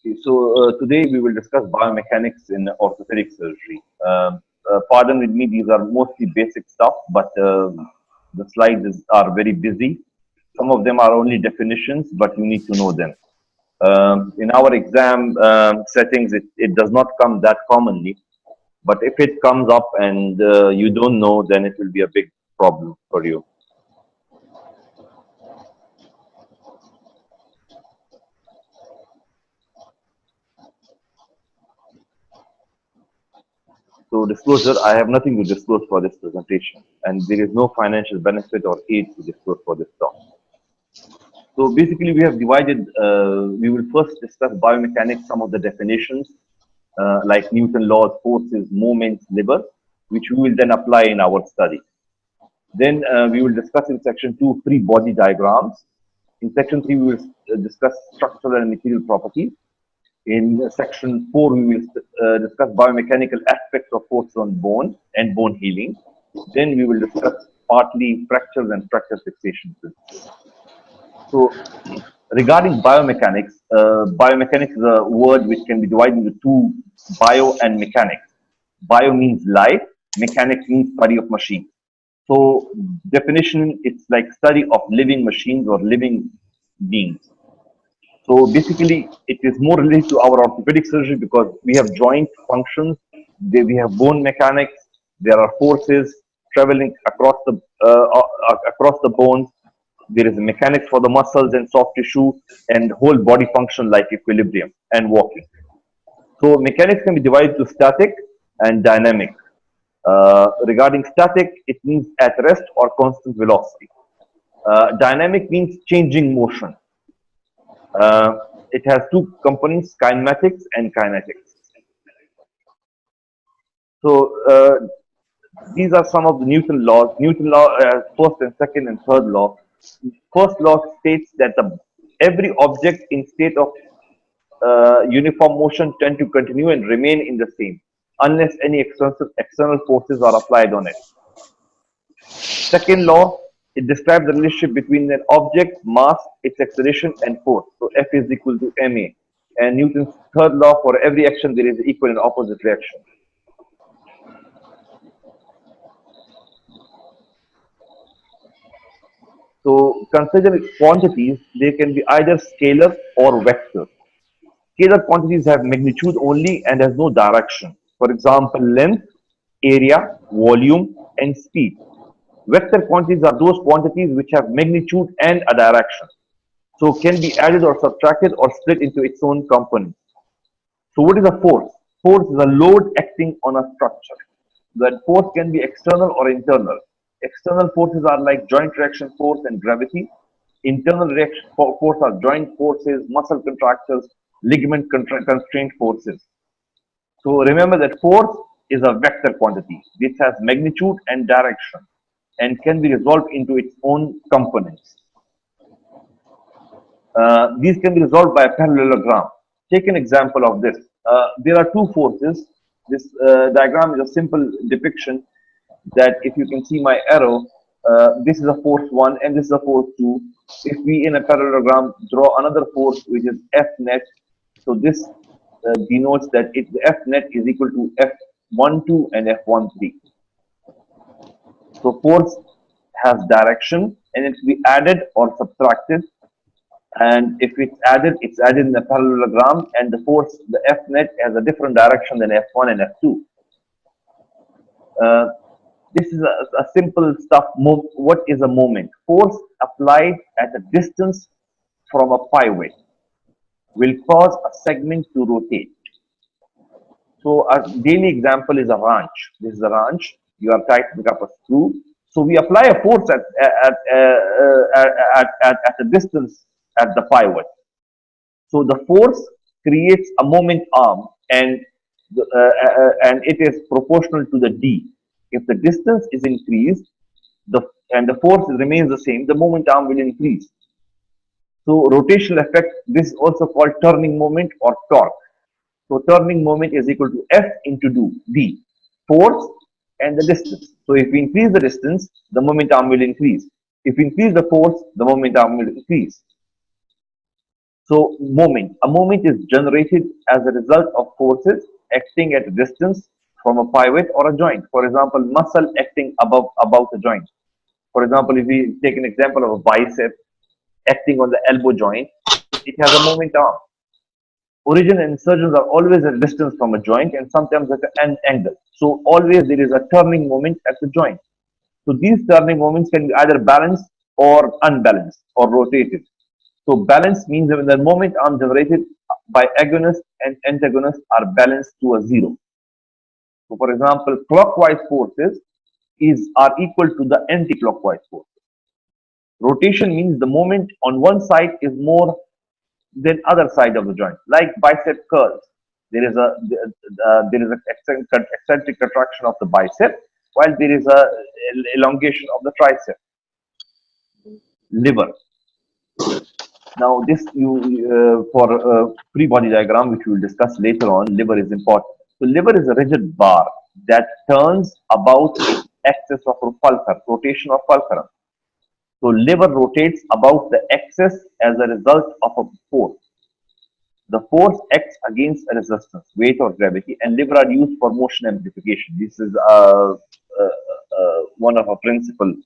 Today we will discuss biomechanics in orthopedic surgery. Pardon with me, these are mostly basic stuff, but the slides are very busy. Some of them are only definitions, but you need to know them. In our exam settings, it does not come that commonly, but if it comes up and you don't know, then it will be a big problem for you. So disclosure, I have nothing to disclose for this presentation, and there is no financial benefit or aid to disclose for this talk. So basically we have divided, we will first discuss biomechanics, some of the definitions, like Newton laws, forces, moments, levers, which we will then apply in our study. Then we will discuss in section 2 free body diagrams. In section 3 we will discuss structural and material properties. In section 4, we will discuss biomechanical aspects of force on bone and bone healing. Then we will discuss partly fractures and fracture fixation. So, regarding biomechanics, biomechanics is a word which can be divided into two, bio and mechanics. Bio means life, mechanics means study of machines. So, definition, it's like study of living machines or living beings. So basically, it is more related to our orthopedic surgery because we have joint functions, we have bone mechanics, there are forces traveling across the bones. There is a mechanics for the muscles and soft tissue and whole body function like equilibrium and walking. So mechanics can be divided to static and dynamic. Regarding static, it means at rest or constant velocity. Dynamic means changing motion. It has two components, kinematics and kinetics. So these are some of the Newton laws. Newton law, first and second and third law. First law states that every object in state of uniform motion tend to continue and remain in the same, unless any external forces are applied on it. Second law, it describes the relationship between an object, mass, its acceleration, and force. So F is equal to ma. And Newton's third law, for every action, there is equal and opposite reaction. So consider quantities, they can be either scalar or vector. Scalar quantities have magnitude only and has no direction. For example, length, area, volume, and speed. Vector quantities are those quantities which have magnitude and a direction. So can be added or subtracted or split into its own components. So what is a force? Force is a load acting on a structure. That force can be external or internal. External forces are like joint reaction force and gravity. Internal reaction force are joint forces, muscle contractors, ligament constraint forces. So remember that force is a vector quantity. This has magnitude and direction and can be resolved into its own components. These can be resolved by a parallelogram. Take an example of this. There are two forces. This diagram is a simple depiction that if you can see my arrow, this is a force 1 and this is a force 2. If we in a parallelogram draw another force which is F net, so this denotes that the F net is equal to F12 and F13. So force has direction and it can be added or subtracted. And if it's added in the parallelogram, and the force, the F net, has a different direction than F1 and F2. This is a simple stuff. What is a moment? Force applied at a distance from a pivot will cause a segment to rotate. So a daily example is a wrench. This is a wrench. You are tightening up a screw. So we apply a force at a distance at the pivot. So the force creates a moment arm, and it is proportional to the d. If the distance is increased, and the force remains the same, the moment arm will increase. So rotational effect, this is also called turning moment or torque. So turning moment is equal to F into d, force and the distance. So if we increase the distance, the moment arm will increase. If we increase the force, the moment arm will increase. So moment. A moment is generated as a result of forces acting at a distance from a pivot or a joint. For example, muscle acting about a joint. For example, if we take an example of a bicep acting on the elbow joint, it has a moment arm. Origin and insertions are always at a distance from a joint and sometimes at an angle. So always there is a turning moment at the joint. So these turning moments can be either balanced or unbalanced or rotated. So balance means that when the moment arm generated by agonist and antagonist are balanced to a zero. So for example, clockwise forces are equal to the anti-clockwise force. Rotation means the moment on one side is more than other side of the joint, like bicep curls. There is an eccentric contraction of the bicep, while there is a elongation of the tricep. Liver. Now, this for free body diagram, which we will discuss later on, liver is important. So, liver is a rigid bar that turns about its axis of fulcrum, rotation of fulcrum. So, liver rotates about the axis as a result of a force. The force acts against a resistance, weight or gravity, and liver are used for motion amplification. This is one of our principles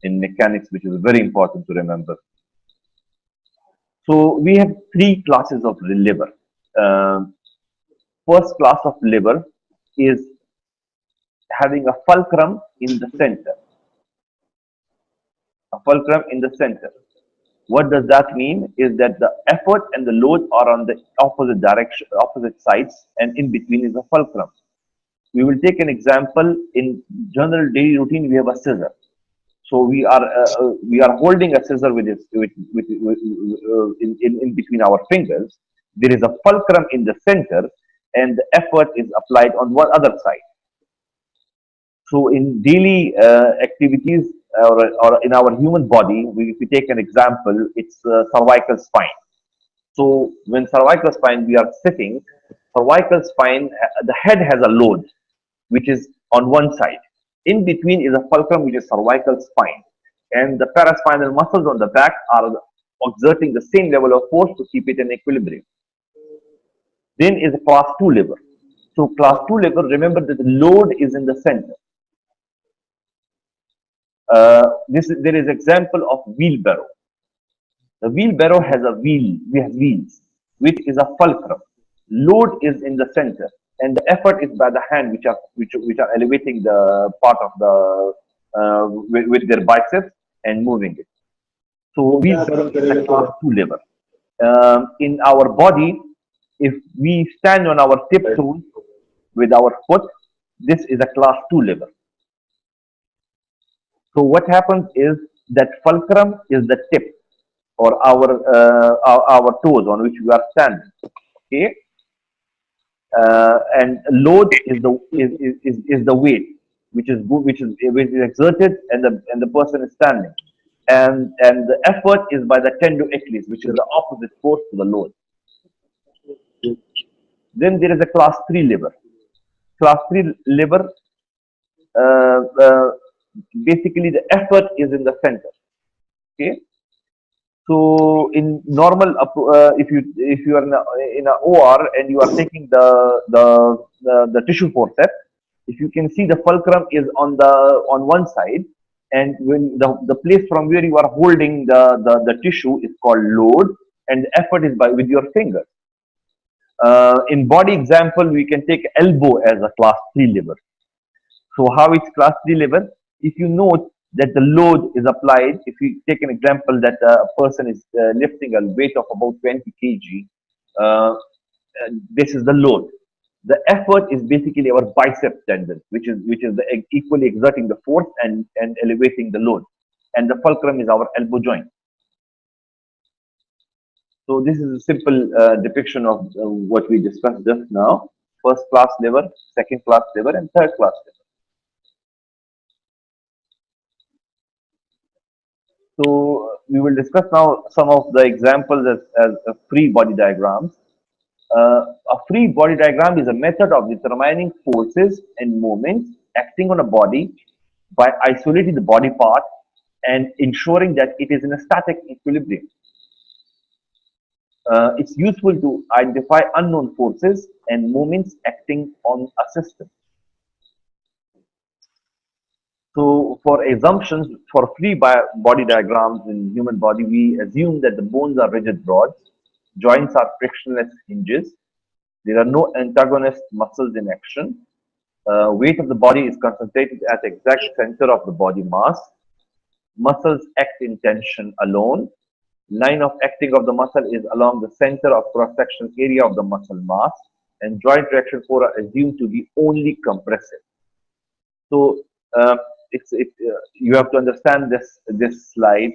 in mechanics, which is very important to remember. So we have three classes of liver. First class of liver is having a fulcrum in the center. A fulcrum in the center. What does that mean? Is that the effort and the load are on the opposite direction, opposite sides, and in between is a fulcrum. We will take an example. In general daily routine, we have a scissor. So we are holding a scissor with in between our fingers. There is a fulcrum in the center, and the effort is applied on one other side. So in daily activities or in our human body, if we take an example, it's cervical spine. So when cervical spine we are sitting, cervical spine, the head has a load, which is on one side. In between is a fulcrum, which is cervical spine. And the paraspinal muscles on the back are exerting the same level of force to keep it in equilibrium. Then is a class 2 liver. So class 2 liver, remember that the load is in the center. There is example of wheelbarrow. The wheelbarrow has wheels, which is a fulcrum. Load is in the center, and the effort is by the hand, which are elevating the part of the with their biceps and moving it. So wheelbarrow is a class 2 lever. In our body, if we stand on our tiptoes with our foot, this is a class 2 lever. So what happens is that fulcrum is the tip or our toes on which we are standing. Okay, and load is the weight which is exerted and the person is standing, and the effort is by the tendo-achilles, which is the opposite force to the load. Then there is a class 3 liver. Class 3 liver. Basically the effort is in the center. Okay, so in normal if you are in a OR and you are taking the tissue forceps, if you can see, the fulcrum is on one side, and when the place from where you are holding the tissue is called load, and the effort is with your fingers. In body example, we can take elbow as a class 3 liver. So how it's class 3 liver? If you note that the load is applied, if you take an example that a person is lifting a weight of about 20 kg, this is the load. The effort is basically our bicep tendon, which is equally exerting the force and elevating the load, and the fulcrum is our elbow joint. So this is a simple depiction of what we discussed just now: first class liver, second class liver, and third class liver. So we will discuss now some of the examples as free body diagrams. A free body diagram is a method of determining forces and moments acting on a body by isolating the body part and ensuring that it is in a static equilibrium. It's useful to identify unknown forces and moments acting on a system. So for assumptions, for free body diagrams in human body, we assume that the bones are rigid rods, joints are frictionless hinges, there are no antagonist muscles in action, weight of the body is concentrated at the exact center of the body mass, muscles act in tension alone, line of acting of the muscle is along the center of cross-sectional area of the muscle mass, and joint reaction force are assumed to be only compressive. So you have to understand this slide.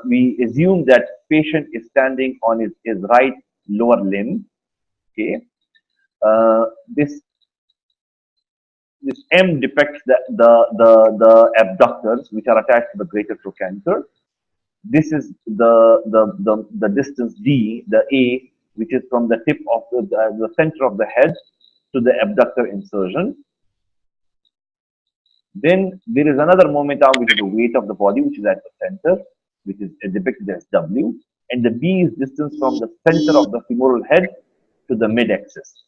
We assume that patient is standing on his right lower limb. Okay, this M depicts the abductors which are attached to the greater trochanter. This is the distance D, the A, which is from the tip of the center of the head to the abductor insertion. Then there is another momentum which is the weight of the body, which is at the center, which is depicted as W. And the B is distance from the center of the femoral head to the mid-axis.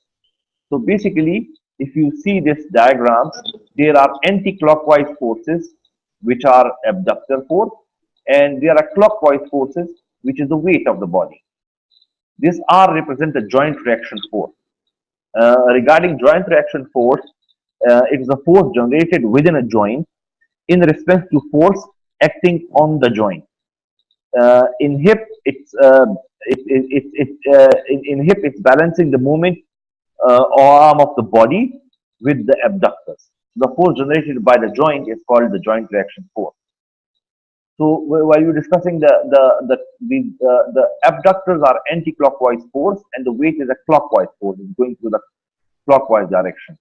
So basically, if you see this diagram, there are anti-clockwise forces, which are abductor force, and there are clockwise forces, which is the weight of the body. This R represents the joint reaction force. Regarding joint reaction force, it is a force generated within a joint in response to force acting on the joint. In hip, in hip, it's balancing the movement or arm of the body with the abductors. The force generated by the joint is called the joint reaction force. So while you're discussing the abductors are anti-clockwise force and the weight is a clockwise force, it's going through the clockwise direction.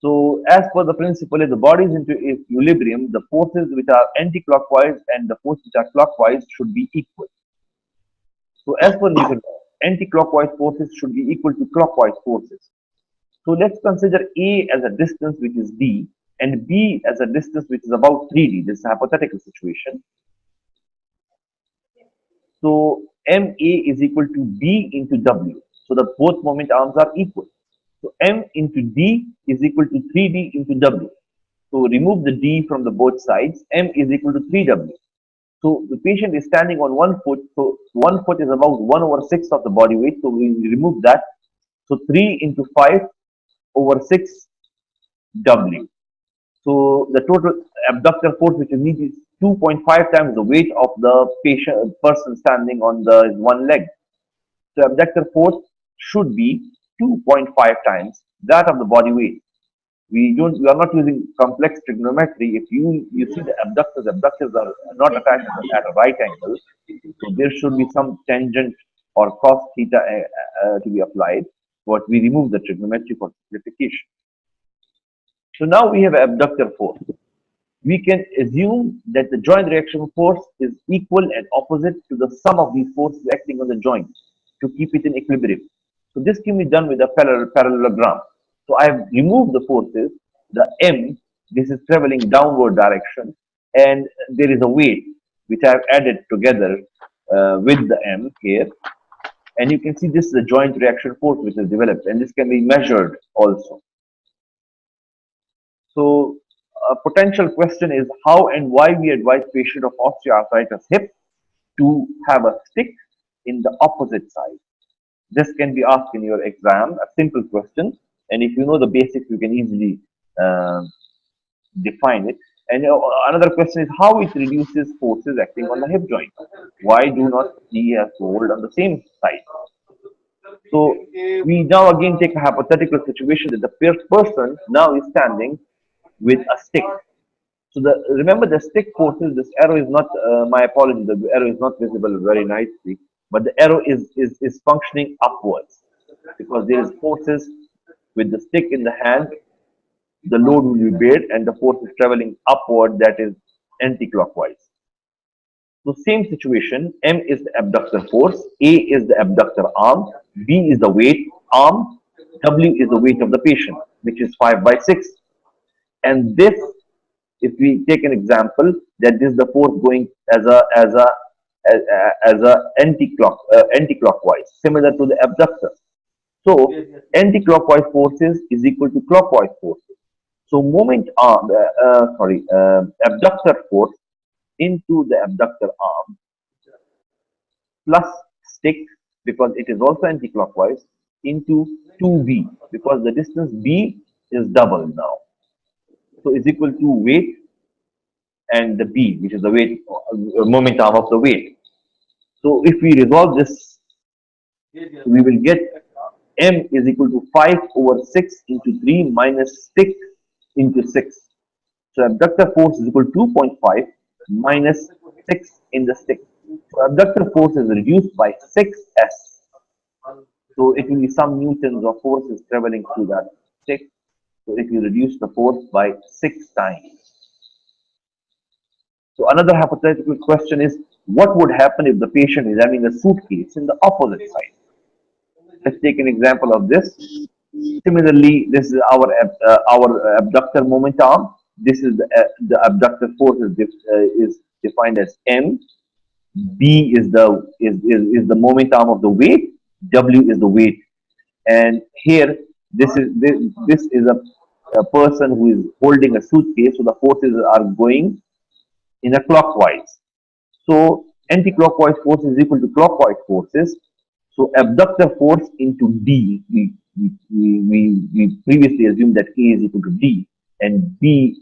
So as per the principle, if the body is into equilibrium, the forces which are anti-clockwise and the forces which are clockwise should be equal. So as per Newton, anti-clockwise forces should be equal to clockwise forces. So let's consider A as a distance which is D and B as a distance which is about 3D. This is a hypothetical situation. So MA is equal to B into W. So the both moment arms are equal. So M into D is equal to 3D into W. So remove the D from the both sides. M is equal to 3W. So the patient is standing on 1 foot. So 1 foot is about 1/6 of the body weight. So we remove that. So 3 into 5/6 W. So the total abductor force which is needed is 2.5 times the weight of the person standing on the one leg. So abductor force should be 2.5 times that of the body weight. We are not using complex trigonometry. If you see the abductors are not attached at a right angle. So there should be some tangent or cos theta to be applied. But we remove the trigonometry for simplification. So now we have abductor force. We can assume that the joint reaction force is equal and opposite to the sum of these forces acting on the joint to keep it in equilibrium. So this can be done with a parallelogram. So I have removed the forces, the M, this is traveling downward direction, and there is a weight which I have added together with the M here. And you can see this is the joint reaction force which is developed, and this can be measured also. So a potential question is how and why we advise patient of osteoarthritis hip to have a stick in the opposite side. This can be asked in your exam, a simple question. And if you know the basics, you can easily define it. And another question is how it reduces forces acting on the hip joint. Why do not he have to hold on the same side? So we now again take a hypothetical situation that the person now is standing with a stick. So remember the stick forces, this arrow is not, my apologies, the arrow is not visible very nicely, but the arrow is functioning upwards because there is forces with the stick in the hand, the load will be bared and the force is traveling upward, that is anti-clockwise. So same situation, M is the abductor force, A is the abductor arm, B is the weight arm, W is the weight of the patient, which is 5/6. And this, if we take an example, that this is the force going as a as a anti-clockwise, similar to the abductor. So anti-clockwise forces is equal to clockwise forces. So abductor force into the abductor arm plus stick, because it is also anti-clockwise, into 2v, because the distance b is double now. So is equal to weight and the b, which is the weight, moment arm of the weight. So if we resolve this, we will get m is equal to 5 over 6 into 3 minus stick into 6. So abductor force is equal to 2.5 minus 6 in the stick. So abductor force is reduced by 6s. So it will be some newtons of force is traveling through that stick. So if you reduce the force by 6 times. So another hypothetical question is, what would happen if the patient is having a suitcase in the opposite side? Let's take an example of this. Similarly, this is our abductor moment arm. This is the abductor force is defined as m. B is the moment arm of the weight. W is the weight. And here, this is a person who is holding a suitcase. So the forces are going in a clockwise. So anti-clockwise force is equal to clockwise forces. So abductor force into D, we previously assumed that A is equal to D and B,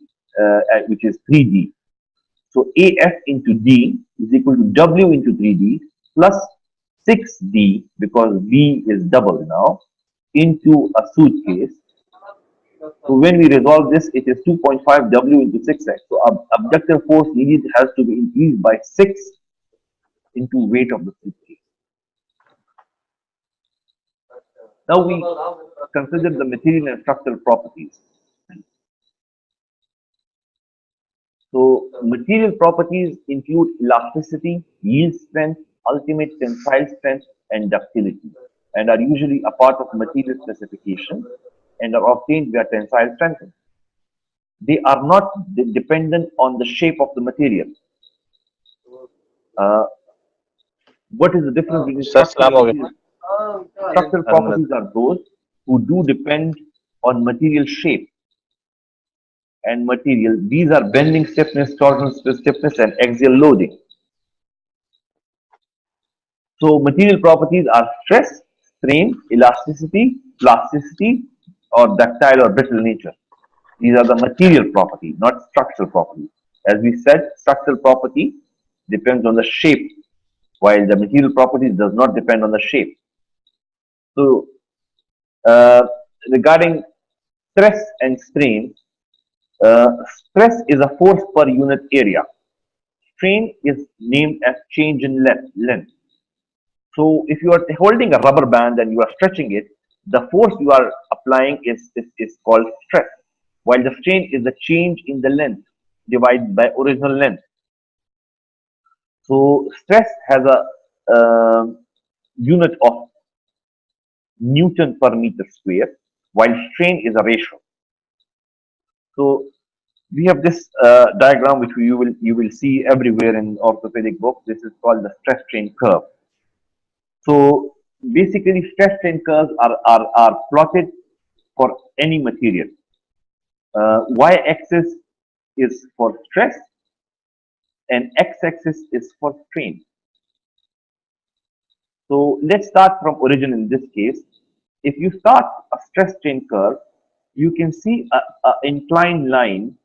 which is 3D. So AF into D is equal to W into 3D plus 6D, because B is double now, into a suitcase. So when we resolve this, it is 2.5 W into 6x. So abductor force needed has to be increased by 6 into weight of the suitcase. Now we consider the material and structural properties. So material properties include elasticity, yield strength, ultimate tensile strength, and ductility, and are usually a part of material specification and are obtained via tensile strengthening. They are not dependent on the shape of the material. What is the difference between structural properties are those who do depend on material shape and material. These are bending stiffness, torsional stiffness, and axial loading. So material properties are stress, strain, elasticity, plasticity, or ductile or brittle nature. These are the material property, not structural property. As we said, structural property depends on the shape, while the material property does not depend on the shape. So regarding stress and strain, stress is a force per unit area. Strain is named as change in length. So if you are holding a rubber band and you are stretching it, the force you are applying is called stress, while the strain is the change in the length divided by original length. So stress has a unit of Newton per meter square, while strain is a ratio. So we have this diagram which you will see everywhere in orthopedic books. This is called the stress strain curve. So basically, stress strain curves are plotted for any material. Y-axis is for stress and x-axis is for strain. So let's start from origin in this case. If you start a stress strain curve, you can see an inclined line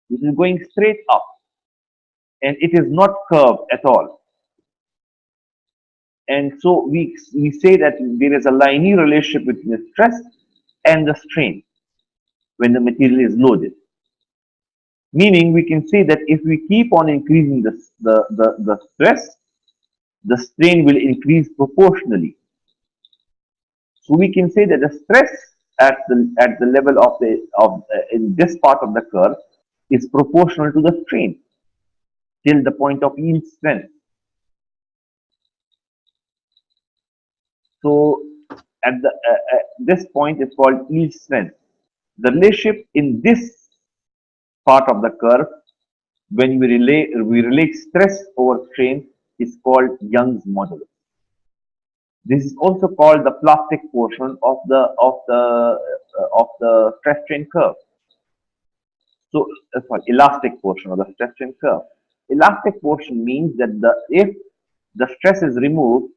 which is going straight up, and it is not curved at all. And so we say that there is a linear relationship between the stress and the strain when the material is loaded. Meaning we can say that if we keep on increasing the stress, the strain will increase proportionally. So we can say that the stress at the level of in this part of the curve is proportional to the strain till the point of yield strength. So at this point is called yield strength. The relationship in this part of the curve when we relate stress over strain is called Young's modulus. This is also called the plastic portion of the stress strain curve. So, sorry, elastic portion of the stress strain curve. Elastic portion means that if the stress is removed,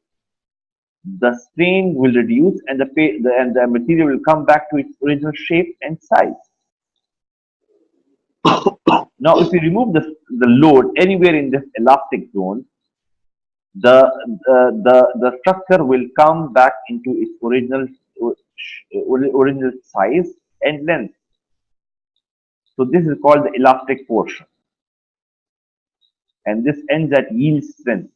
the strain will reduce and the material will come back to its original shape and size. Now, if you remove the load anywhere in this elastic zone, the structure will come back into its original size and length. So this is called the elastic portion, and this ends at yield strength.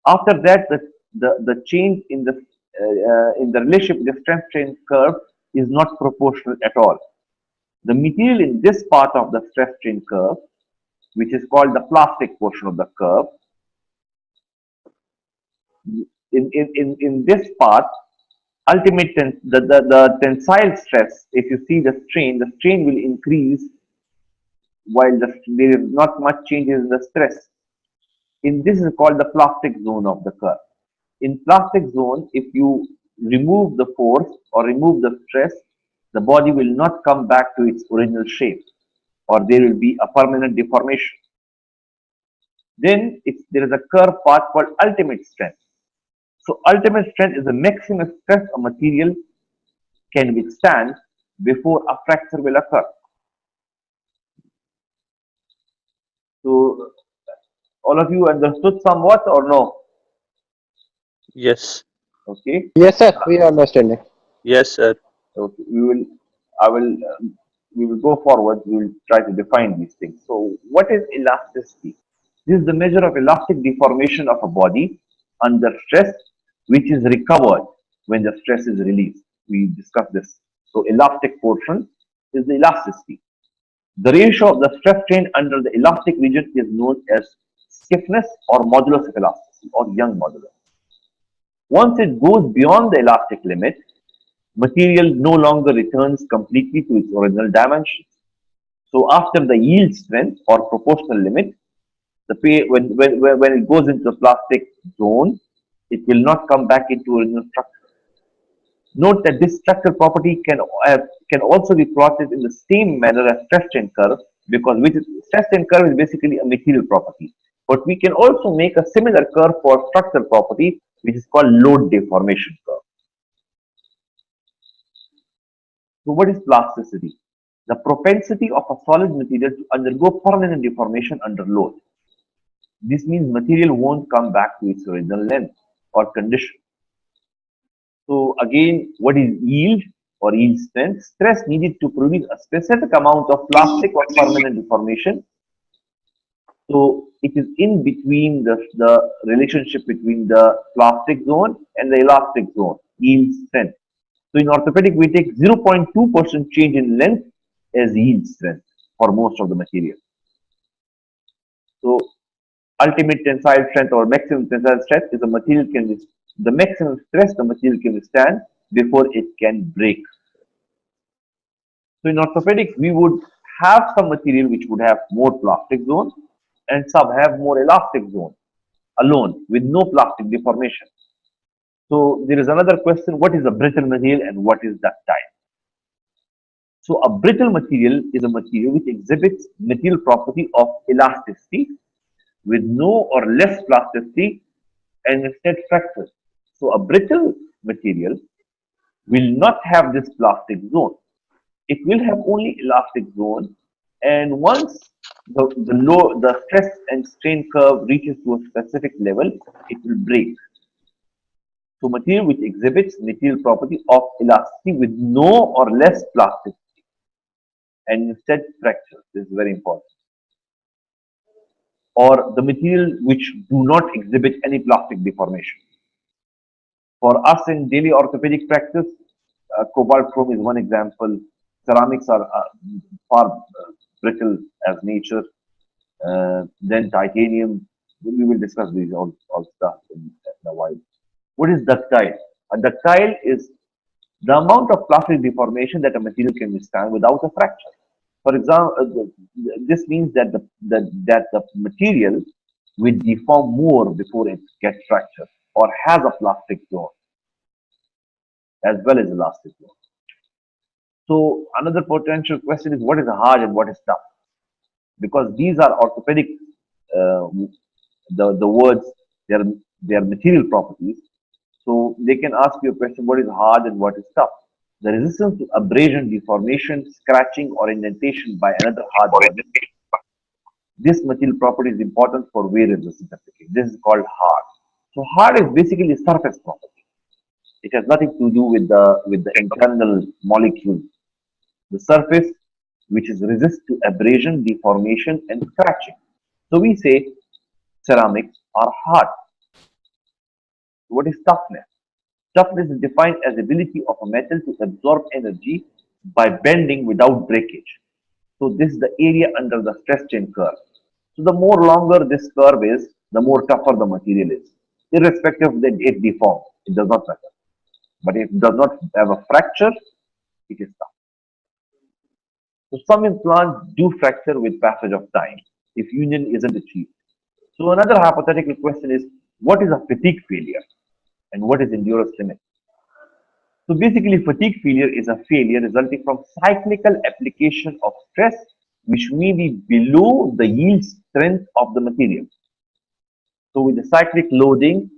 After that, the change in the relationship with the strength strain curve is not proportional at all. The material in this part of the stress strain curve, which is called the plastic portion of the curve, in this part, the tensile stress, if you see the strain will increase while there is not much changes in the stress. In this is called the plastic zone of the curve. In plastic zone, if you remove the force or remove the stress, the body will not come back to its original shape, or there will be a permanent deformation. Then there is a curve part called ultimate strength. So ultimate strength is the maximum stress a material can withstand before a fracture will occur. So all of you understood somewhat or no? Yes. Okay. Yes, sir. We are understanding. Yes, sir. Okay. We will go forward. We will try to define these things. So what is elasticity? This is the measure of elastic deformation of a body under stress, which is recovered when the stress is released. We discussed this. So elastic portion is the elasticity. The ratio of the stress strain under the elastic region is known as stiffness or modulus of elasticity or Young modulus. Once it goes beyond the elastic limit, material no longer returns completely to its original dimensions. So after the yield strength or proportional limit, when it goes into the plastic zone, it will not come back into original structure. Note that this structural property can also be plotted in the same manner as stress strain curve, because stress strain curve is basically a material property. But we can also make a similar curve for structural property, which is called load deformation curve. So what is plasticity? The propensity of a solid material to undergo permanent deformation under load. This means material won't come back to its original length or condition. So again, what is yield or yield strength? Stress needed to produce a specific amount of plastic or permanent deformation. So it is in between the relationship between the plastic zone and the elastic zone, yield strength. So in orthopedic, we take 0.2% change in length as yield strength for most of the material. So ultimate tensile strength or maximum tensile strength is the maximum stress the material can withstand before it can break. So in orthopedic, we would have some material which would have more plastic zone and some have more elastic zone alone with no plastic deformation. So there is another question: what is a brittle material and what is ductile? So a brittle material is a material which exhibits material property of elasticity with no or less plasticity and instead fractures. So a brittle material will not have this plastic zone. It will have only elastic zone, and once the stress and strain curve reaches to a specific level, it will break. So material which exhibits material property of elasticity with no or less plasticity and instead fractures. This is very important. Or the material which do not exhibit any plastic deformation. For us in daily orthopedic practice, cobalt chrome is one example. Ceramics are far brittle as nature. Then titanium. We will discuss these all stuff in a while. What is ductile? A ductile is the amount of plastic deformation that a material can withstand without a fracture. For example, this means that the material will deform more before it gets fractured or has a plastic zone as well as elastic zone. So another potential question is what is hard and what is tough? Because these are orthopedic, uh, the words, they are material properties. So they can ask you a question, what is hard and what is tough? The resistance to abrasion, deformation, scratching, or indentation by another hard body. This material property is important for wear resistance application. This is called hard. So hard is basically a surface property. It has nothing to do with the internal molecule. The surface which is resist to abrasion, deformation, and scratching. So we say ceramics are hard. What is toughness? Toughness is defined as ability of a metal to absorb energy by bending without breakage. So this is the area under the stress strain curve. So the more longer this curve is, the more tougher the material is. Irrespective that it deforms, it does not matter. But if it does not have a fracture, it is tough. So some implants do fracture with passage of time if union isn't achieved. So another hypothetical question is, what is a fatigue failure and what is endurance limit? So basically, fatigue failure is a failure resulting from cyclical application of stress which may be below the yield strength of the material. So with the cyclic loading,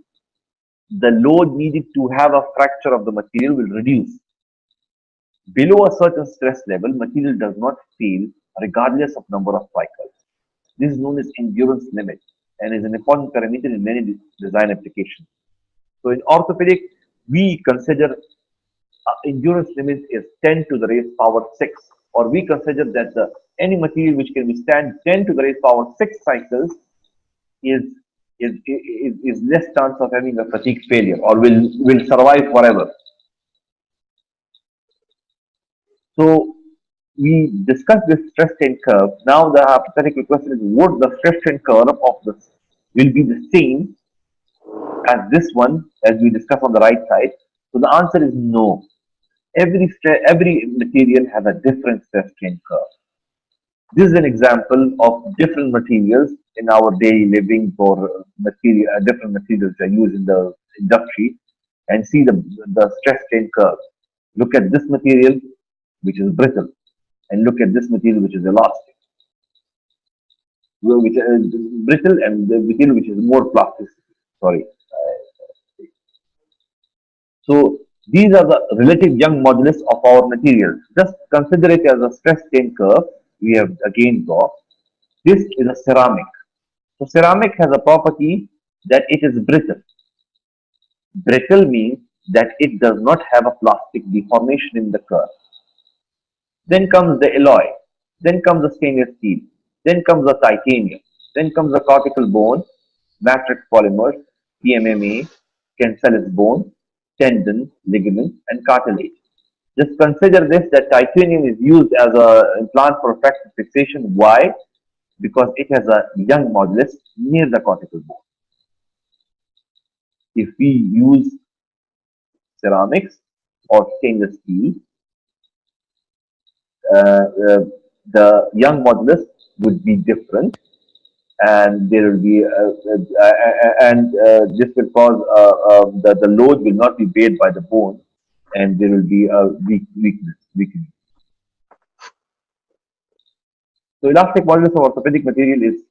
the load needed to have a fracture of the material will reduce. Below a certain stress level, material does not fail regardless of number of cycles. This is known as endurance limit and is an important parameter in many design applications. So in orthopedic, we consider endurance limit is 10 to the raised power 6, or we consider that any material which can withstand 10 to the raised power 6 cycles is is less chance of having a fatigue failure or will survive forever. So we discussed this stress strain curve. Now the hypothetical question is, would the stress strain curve of this will be the same as this one as we discussed on the right side? So the answer is no. Every material has a different stress strain curve. This is an example of different materials in our daily living for material, different materials are used in the industry, and see the stress strain curve. Look at this material, which is brittle, and look at this material, which is elastic. Which is brittle, and the material which is more plastic. Sorry. So these are the relative young modulus of our materials. Just consider it as a stress strain curve we have again got. This is a ceramic. So ceramic has a property that it is brittle. Brittle means that it does not have a plastic deformation in the curve. Then comes the alloy. Then comes the stainless steel. Then comes the titanium. Then comes the cortical bone, matrix polymers, PMMA, cancellous bone, tendon, ligament, and cartilage. Just consider this that titanium is used as an implant for fracture fixation. Why? Because it has a young modulus near the cortical bone. If we use ceramics or stainless steel, uh, uh, the young modulus would be different, and there will be and this will cause the load will not be bared by the bone, and there will be a weakening. So elastic modulus of orthopedic material is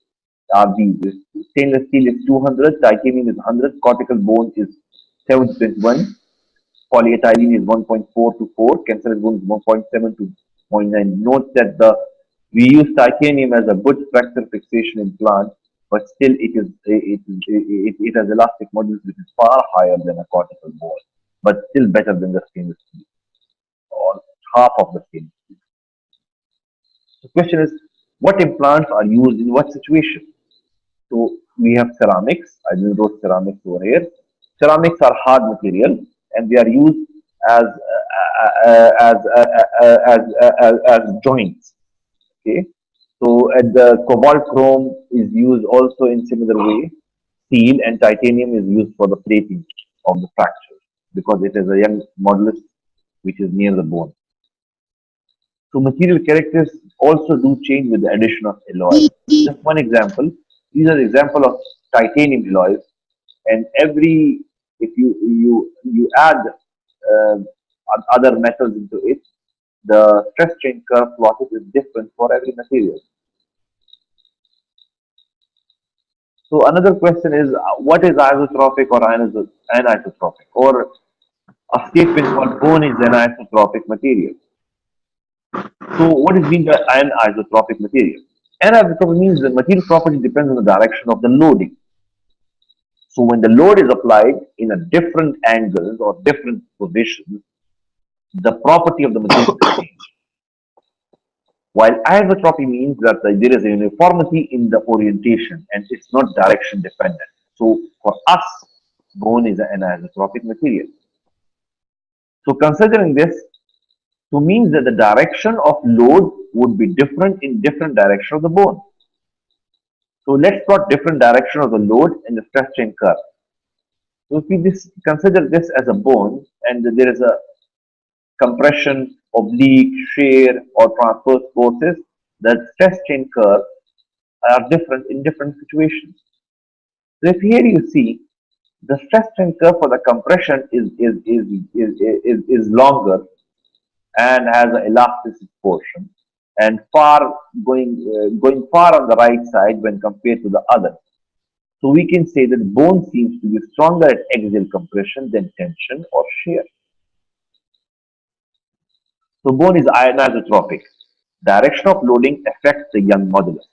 RB. Stainless steel is 200, titanium is 100, cortical bone is 7.1, polyethylene is 1.4 to 4, cancellous bone is 1.7 to 0.9. Note that we use titanium as a good fracture fixation implant, but still it has elastic modulus which is far higher than a cortical bone, but still better than the stainless steel or half of the stainless steel. The question is, what implants are used in what situation? So we have ceramics. I just wrote ceramics over here. Ceramics are hard material, and they are used as as joints. Okay. So at the cobalt chrome is used also in similar way. Steel and titanium is used for the plating of the fracture because it is a young modulus which is near the bone. So material characters also do change with the addition of alloys. Just one example. These are example of titanium alloys, and every if you add other metals into it, the stress strain curve plotted is different for every material. So another question is, what is isotropic or anisotropic? Or a statement called bone is an isotropic material. So what is meant by anisotropic material? Anisotropic means the material property depends on the direction of the loading. So when the load is applied in a different angles or different positions, the property of the material will change. While isotropy means that there is a uniformity in the orientation and it's not direction dependent. So for us, bone is an anisotropic material. So considering this, so means that the direction of load would be different in different direction of the bone. So let's plot different direction of the load in the stress strain curve. So if we consider this as a bone and there is a compression, oblique, shear or transverse forces, the stress strain curve are different in different situations. So if here you see the stress strain curve for the compression is longer and has an elastic portion and going far on the right side when compared to the other. So we can say that bone seems to be stronger at axial compression than tension or shear. So bone is anisotropic. Direction of loading affects the Young modulus.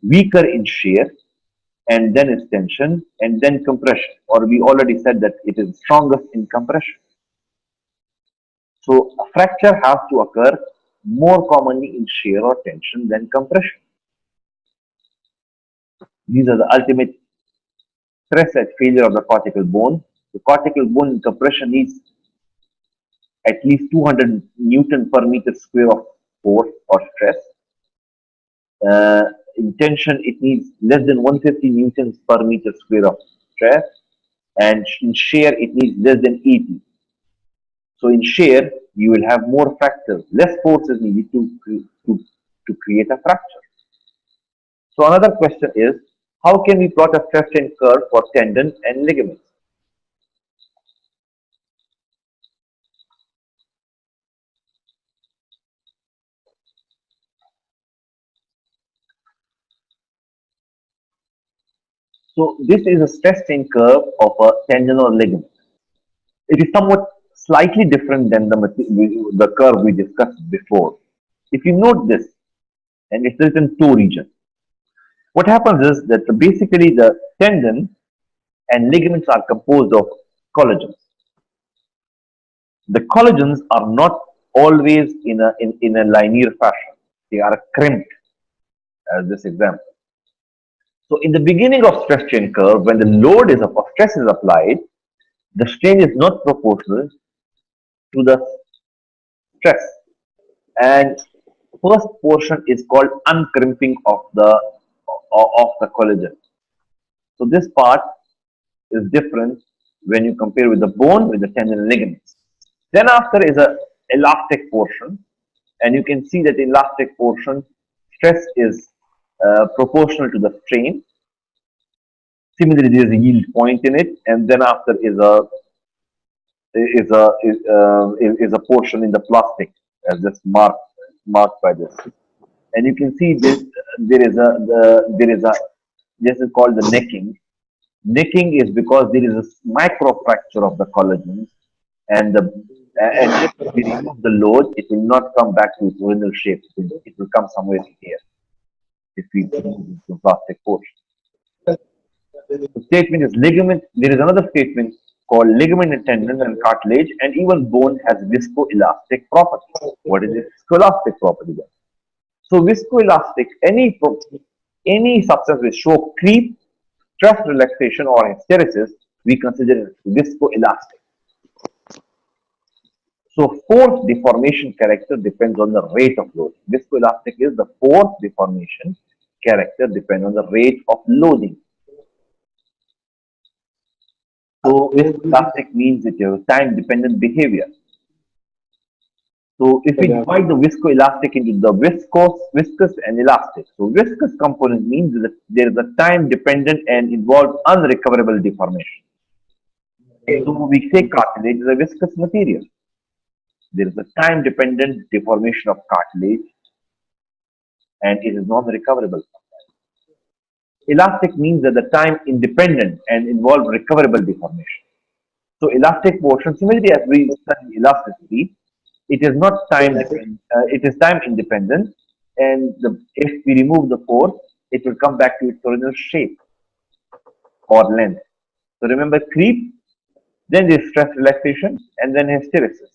Weaker in shear, and then is tension, and then compression. Or we already said that it is strongest in compression. So a fracture has to occur more commonly in shear or tension than compression. These are the ultimate stress at failure of the cortical bone. The cortical bone in compression needs at least 200 Newton per meter square of force or stress. In tension, it needs less than 150 newtons per meter square of stress, and in shear, it needs less than 80. So in shear, you will have more fractures, less force is needed to create a fracture. So another question is, how can we plot a stress strain curve for tendon and ligaments? So this is a stress strain curve of a tendon or ligament. It is somewhat slightly different than the curve we discussed before. If you note this, and it's written toe region, what happens is that basically the tendon and ligaments are composed of collagens. The collagens are not always in a linear fashion. They are crimped, as this example. So in the beginning of stress strain curve, when the load is of stress is applied, the strain is not proportional to the stress. And first portion is called uncrimping of the collagen. So this part is different when you compare with the bone with the tendon and ligaments. Then after is a elastic portion, and you can see that elastic portion stress is proportional to the strain. Similarly, there is a yield point in it, and then after is a portion in the plastic as just marked by this. And you can see this. There is a this is called the necking. Necking is because there is a micro fracture of the collagens, and if we remove the load, it will not come back to its original shape. It will come somewhere here if we remove the plastic portion. The statement is ligament. There is another statement called ligament and tendon and cartilage, and even bone has viscoelastic property. What is it? Viscoelastic property then? So viscoelastic, any substance which show creep, stress relaxation or hysteresis, we consider it viscoelastic. So force deformation character depends on the rate of load. Viscoelastic is the force deformation character depends on the rate of loading. So viscoelastic means it is time dependent behavior. So if we divide the viscoelastic into the viscous and elastic. So viscous component means that there is a time dependent and involved unrecoverable deformation. So we say cartilage is a viscous material. There is a time dependent deformation of cartilage and it is non-recoverable. Elastic means that the time independent and involve recoverable deformation. So elastic portion, similarly as we study elasticity, it is not time dependent, it is time independent, and if we remove the force, it will come back to its original shape or length. So remember creep, then there's stress relaxation, and then hysteresis.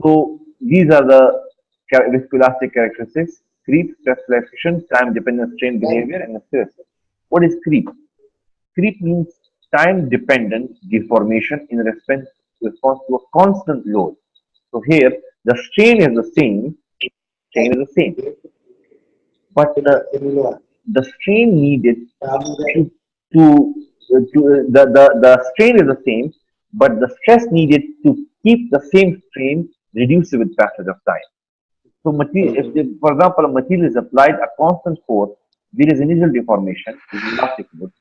So these are the viscoelastic characteristics: creep, stress relaxation, time dependent strain behavior, and hysteresis. What is creep? Creep means time dependent deformation in response to a constant load. So here the strain is the same, but the strain needed the strain is the same, but the stress needed to keep the same strain reduced with passage of time. So for example, a material is applied a constant force, there is initial deformation, is elastic wood,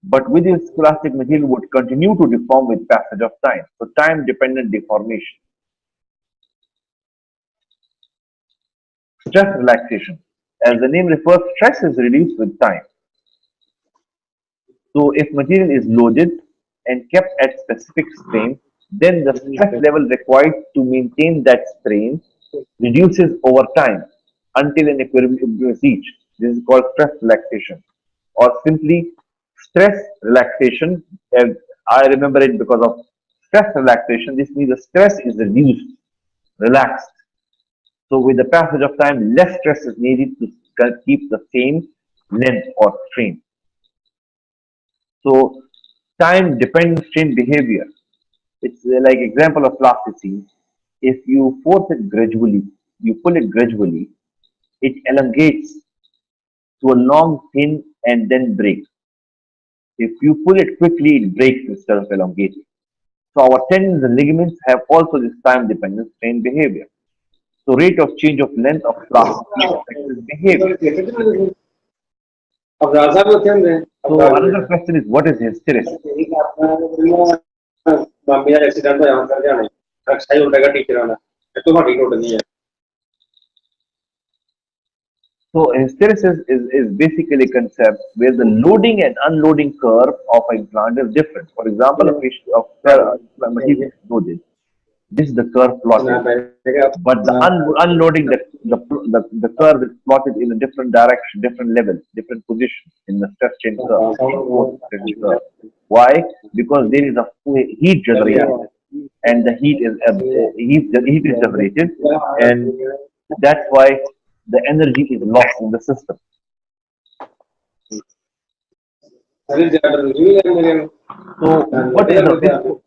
but with this elastic material would continue to deform with passage of time. So time dependent deformation. Stress relaxation. As the name refers, stress is reduced with time. So if material is loaded and kept at specific strain, then the stress level required to maintain that strain reduces over time until an equilibrium is reached. This is called stress relaxation, or simply stress relaxation. And I remember it because of stress relaxation. This means the stress is reduced, relaxed. So with the passage of time, less stress is needed to keep the same length or strain. So time dependent strain behavior. It's like example of plasticity. If you force it gradually, you pull it gradually, it elongates to a long thin and then breaks. If you pull it quickly, it breaks instead of elongating. So our tendons and ligaments have also this time dependent strain behavior. So rate of change of length of plasticity affects this behavior. So another question is, what is hysteresis? So hysteresis is basically a concept where the loading and unloading curve of an implant is different. For example, a patient of material is loaded. This is the curve plotted, but the unloading the curve is plotted in a different direction, different level, different position in the stress chain curve. Why? Because there is a heat generated, and the heat is generated, and that's why the energy is lost in the system. So, what is the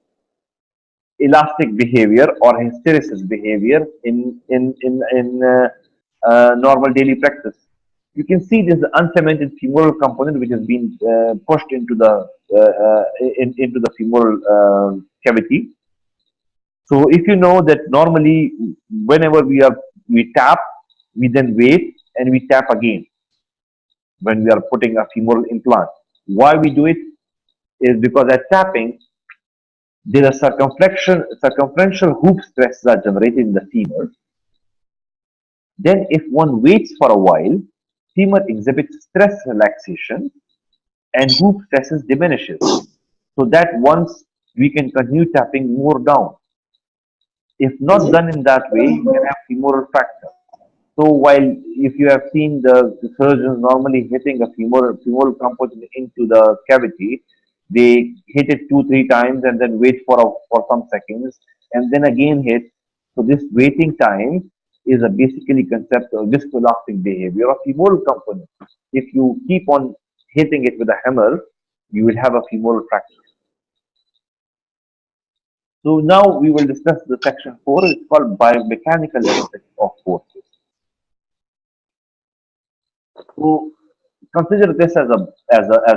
elastic behavior or hysteresis behavior in normal daily practice? You can see this uncemented femoral component which has been pushed into the femoral cavity. So if you know that normally whenever we tap, we then wait and we tap again when we are putting a femoral implant. Why we do it is because at tapping there are circumferential hoop stresses are generated in the femur. Then if one waits for a while, femur exhibits stress relaxation and hoop stresses diminishes. So that once we can continue tapping more down. If not done in that way, you can have femoral fracture. So while if you have seen the surgeons normally hitting a femoral component into the cavity, they hit it 2-3 times and then wait for some seconds and then again hit. So this waiting time is a basically concept of viscoelastic behavior of femoral component. If you keep on hitting it with a hammer, you will have a femoral fracture. So now we will discuss the section 4. It's called biomechanical aspects of forces. So consider this as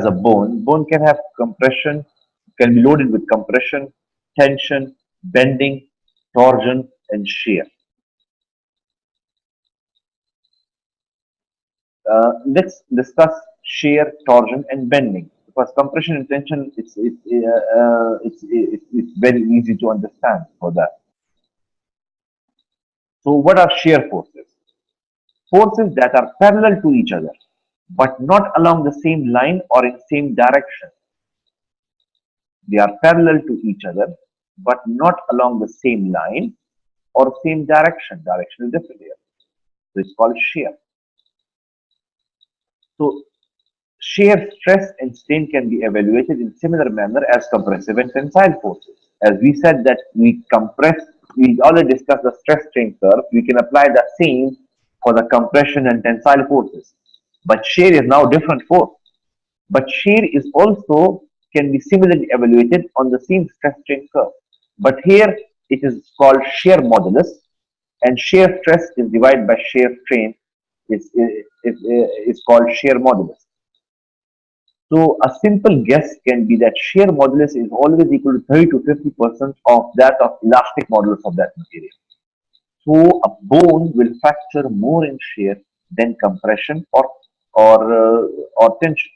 a bone. Bone can have compression, can be loaded with compression, tension, bending, torsion, and shear. Let's discuss shear, torsion, and bending. Because compression and tension, it's very easy to understand for that. So, what are shear forces? Forces that are parallel to each other, but not along the same line or in same direction. They are parallel to each other, but not along the same line or same direction. Direction is different here. So it's called shear. So shear stress and strain can be evaluated in similar manner as compressive and tensile forces. As we said that we compress, we already discussed the stress strain curve. We can apply the same for the compression and tensile forces. But shear is now different force. But shear is also can be similarly evaluated on the same stress strain curve. But here it is called shear modulus, and shear stress is divided by shear strain is called shear modulus. So a simple guess can be that shear modulus is always equal to 30 to 50% of that of elastic modulus of that material. So a bone will fracture more in shear than compression or tension.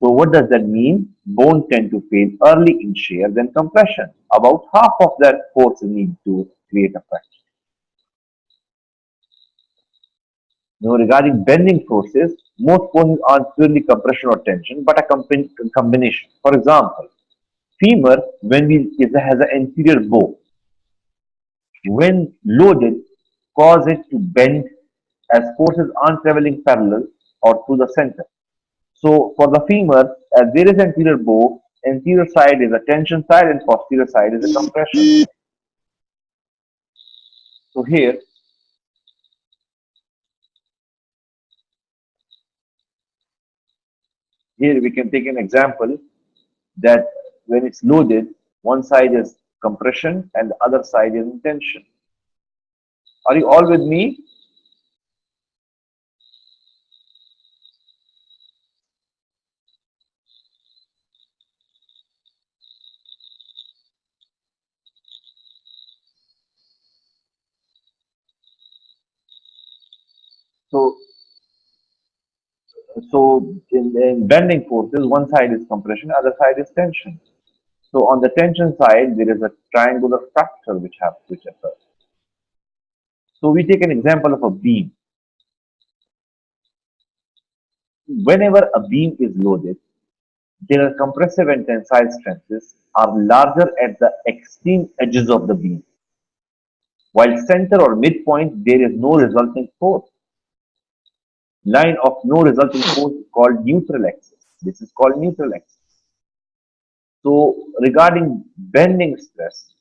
So what does that mean? Bone tend to fail early in shear than compression. About half of that force is needed to create a fracture. Now regarding bending forces, most forces aren't purely compression or tension, but a combination. For example, femur has an anterior bow. When loaded, cause it to bend as forces aren't traveling parallel or through the center. So for the femur, as there is anterior bow, anterior side is a tension side and posterior side is a compression. So here we can take an example that when it's loaded, one side is compression and the other side is tension. Are you all with me? So, in bending forces, one side is compression, other side is tension. So on the tension side, there is a triangular fracture which occurs. So we take an example of a beam. Whenever a beam is loaded, their compressive and tensile stresses are larger at the extreme edges of the beam. While center or midpoint, there is no resulting force. Line of no resulting force is called neutral axis. This is called neutral axis. So regarding bending stress,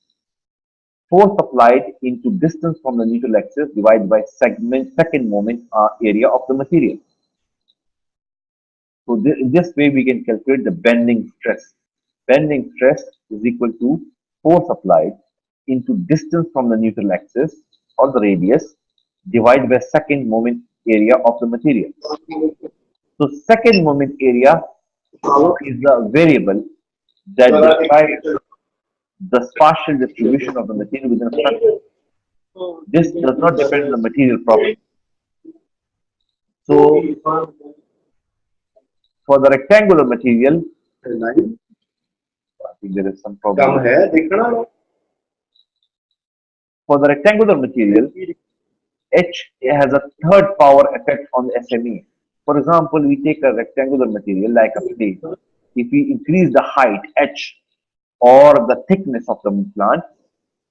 force applied into distance from the neutral axis divided by second moment area of the material. So in this way, we can calculate the bending stress. Bending stress is equal to force applied into distance from the neutral axis or the radius divided by second moment area of the material. So second moment area is the variable that describes the spatial distribution of the material within a structure. This does not depend on the material property. So for the rectangular material, I think there is some problem. For the rectangular material, H has a third power effect on the SMA. For example, we take a rectangular material like a plate. If we increase the height H or the thickness of the plant,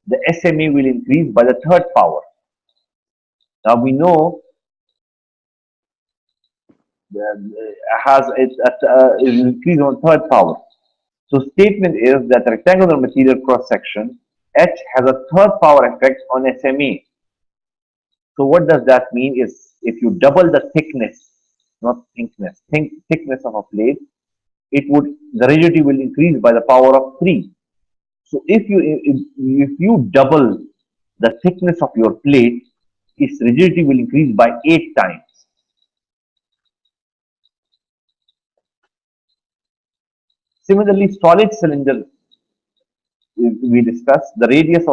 the SMA will increase by the third power. Now we know that it is increased on third power. So statement is that rectangular material cross section H has a third power effect on SMA. So what does that mean is if you double the thickness, not thickness, thickness of a plate, the rigidity will increase by the power of 3. So if you double the thickness of your plate, its rigidity will increase by 8 times. Similarly, solid cylinder we discussed, the radius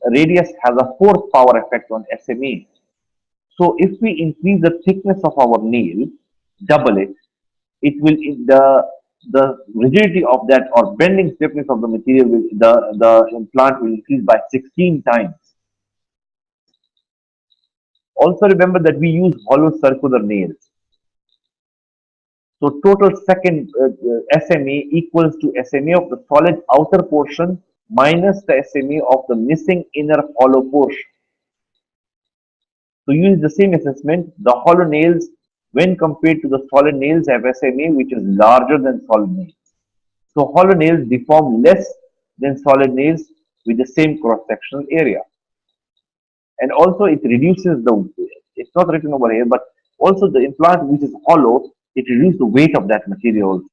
radius has a fourth power effect on SMA. So if we increase the thickness of our nail, double it, it will the rigidity of that or bending stiffness of the material will the implant will increase by 16 times. Also remember that we use hollow circular nails. So total second SMA equals to SMA of the solid outer portion minus the SMA of the missing inner hollow portion. So use the same assessment. The hollow nails when compared to the solid nails have SMA which is larger than solid nails. So hollow nails deform less than solid nails with the same cross-sectional area. And also it reduces the, it's not written over here, but also the implant which is hollow, it reduces the weight of that material.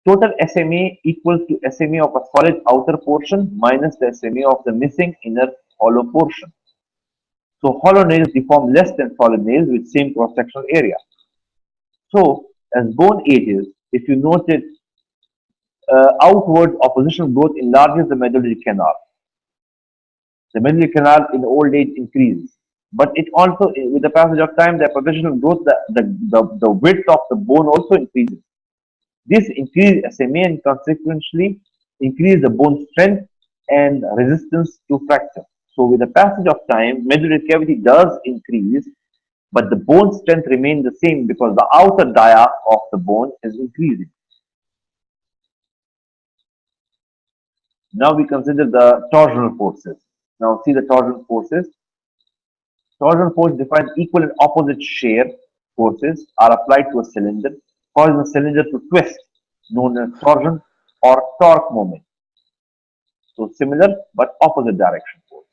Total SMA equals to SMA of a solid outer portion minus the SMA of the missing inner hollow portion. So hollow nails deform less than solid nails with same cross-sectional area. So as bone ages, if you notice, outward oppositional growth enlarges the medullary canal. The medullary canal in old age increases, but it also, with the passage of time, the oppositional growth, the width of the bone also increases. This increases SMA and consequently increase the bone strength and resistance to fracture. So with the passage of time, medullary cavity does increase, but the bone strength remains the same because the outer dia of the bone is increasing. Now we consider the torsional forces. Now see the torsional forces. Torsional force defines equal and opposite shear forces are applied to a cylinder, causing the cylinder to twist, known as torsion or torque moment. So similar but opposite direction force.